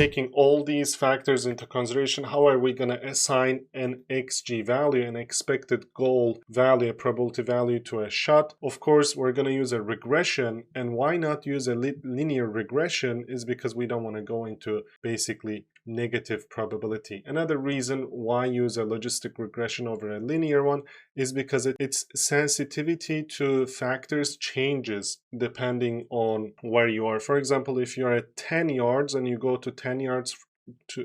Taking all these factors into consideration, how are we going to assign an XG value, an expected goal value, a probability value to a shot? Of course, we're going to use a regression. And why not use a linear regression is because we don't want to go into basically negative probability. Another reason why use a logistic regression over a linear one is because its sensitivity to factors changes depending on where you are. For example, if you're at 10 yards and you go to 10 yards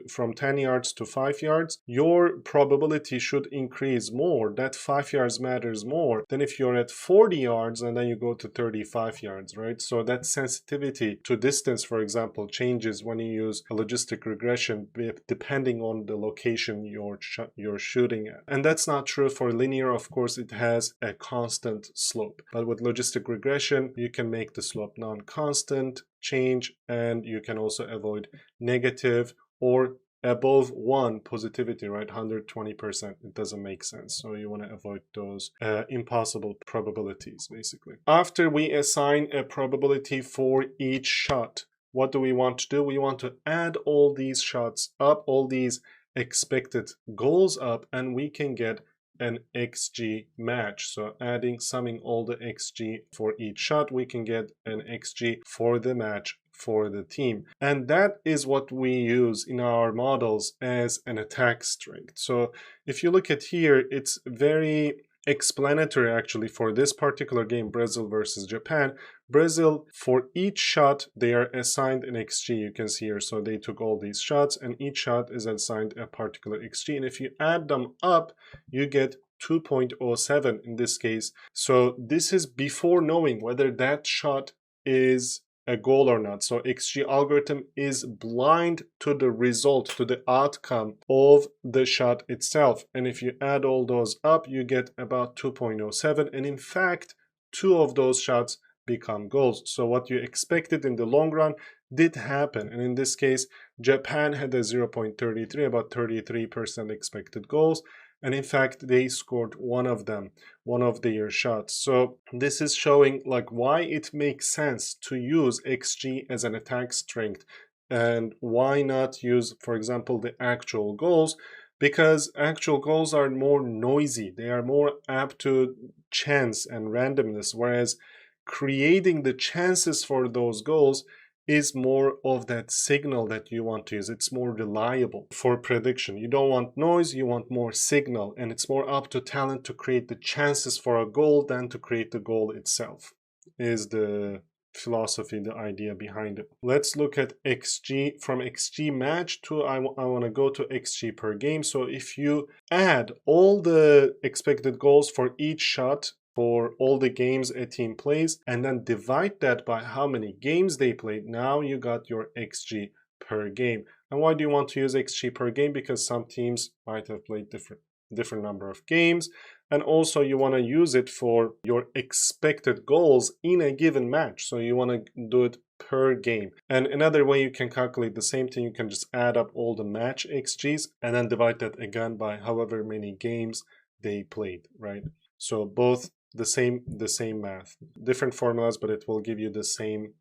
from 10 yards to 5 yards, your probability should increase more. That 5 yards matters more than if you're at 40 yards and then you go to 35 yards, right? So that sensitivity to distance, for example, changes when you use a logistic regression depending on the location you're shooting at. And that's not true for linear. Of course, it has a constant slope. But with logistic regression, you can make the slope non-constant change, and you can also avoid negative or above 1 positivity, right? 120%. It doesn't make sense. So you want to avoid those impossible probabilities, basically. After we assign a probability for each shot, what do we want to do? We want to add all these shots up, all these expected goals up, and we can get an XG match. So summing all the XG for each shot, we can get an XG for the match for the team. And that is what we use in our models as an attack strength. So if you look at here, it's very explanatory actually for this particular game, Brazil versus Japan. Brazil, for each shot, they are assigned an XG, you can see here. So they took all these shots and each shot is assigned a particular XG. And if you add them up, you get 2.07 in this case. So this is before knowing whether that shot is a goal or not. So XG algorithm is blind to the result, to the outcome of the shot itself. And if you add all those up, you get about 2.07. And in fact, 2 of those shots become goals. So what you expected in the long run did happen. And in this case, Japan had a 0.33, about 33% expected goals. And in fact, they scored one of their shots. So this is showing like why it makes sense to use XG as an attack strength and why not use, for example, the actual goals, because actual goals are more noisy. They are more apt to chance and randomness, whereas creating the chances for those goals is more of that signal that you want to use. It's more reliable for prediction. You don't want noise, you want more signal, and it's more up to talent to create the chances for a goal than to create the goal itself, is the philosophy, the idea behind it. Let's look at XG. From XG match to I want to go to XG per game. So if you add all the expected goals for each shot for all the games a team plays and then divide that by how many games they played, now you got your XG per game. And why do you want to use XG per game? Because some teams might have played different number of games, and also you want to use it for your expected goals in a given match. So you want to do it per game. And another way you can calculate the same thing, you can just add up all the match XGs and then divide that again by however many games they played, right? So both the same math, different formulas, but it will give you the same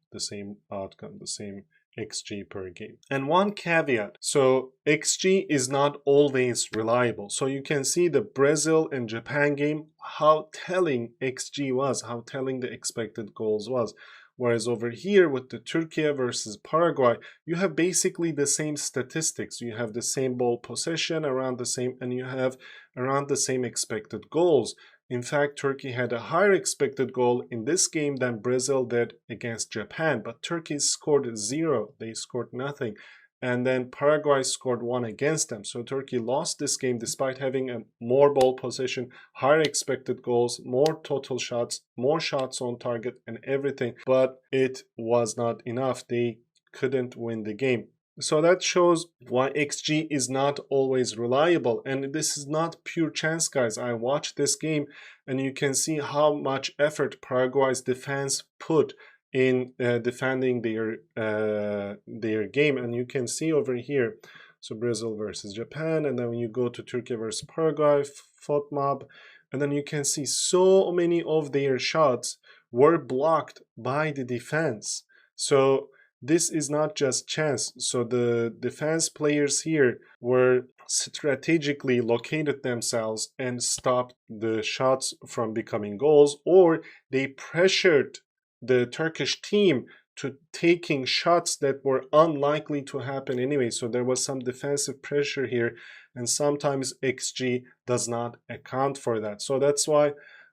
outcome, the same XG per game. And one caveat, so XG is not always reliable. So you can see the Brazil and Japan game, how telling XG was, how telling the expected goals was. Whereas over here with the Turkey versus Paraguay, you have basically the same statistics. You have the same ball possession around the same, and you have around the same expected goals. In fact, Turkey had a higher expected goal in this game than Brazil did against Japan, but Turkey scored 0. They scored nothing. And then Paraguay scored 1 against them. So Turkey lost this game despite having a more ball possession, higher expected goals, more total shots, more shots on target and everything. But it was not enough. They couldn't win the game. So that shows why XG is not always reliable. And this is not pure chance, guys. I watched this game and you can see how much effort Paraguay's defense put in defending their game. And you can see over here, so Brazil versus Japan, and then when you go to Turkey versus Paraguay, FOTMOB, and then you can see so many of their shots were blocked by the defense. So this is not just chance. So the defense players here were strategically located themselves and stopped the shots from becoming goals, or they pressured the Turkish team to taking shots that were unlikely to happen anyway. So there was some defensive pressure here, and sometimes XG does not account for that. So that's why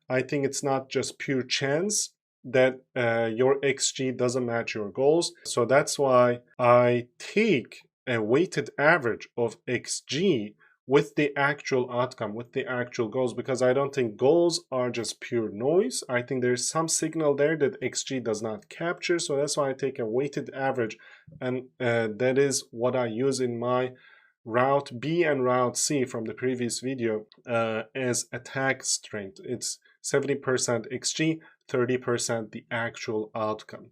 I think it's not just pure chance that your XG doesn't match your goals. So that's why I take a weighted average of XG with the actual outcome, with the actual goals, because I don't think goals are just pure noise. I think there's some signal there that XG does not capture. So that's why I take a weighted average, and that is what I use in my route B and route C from the previous video as attack strength. It's 70% XG, 30% the actual outcome.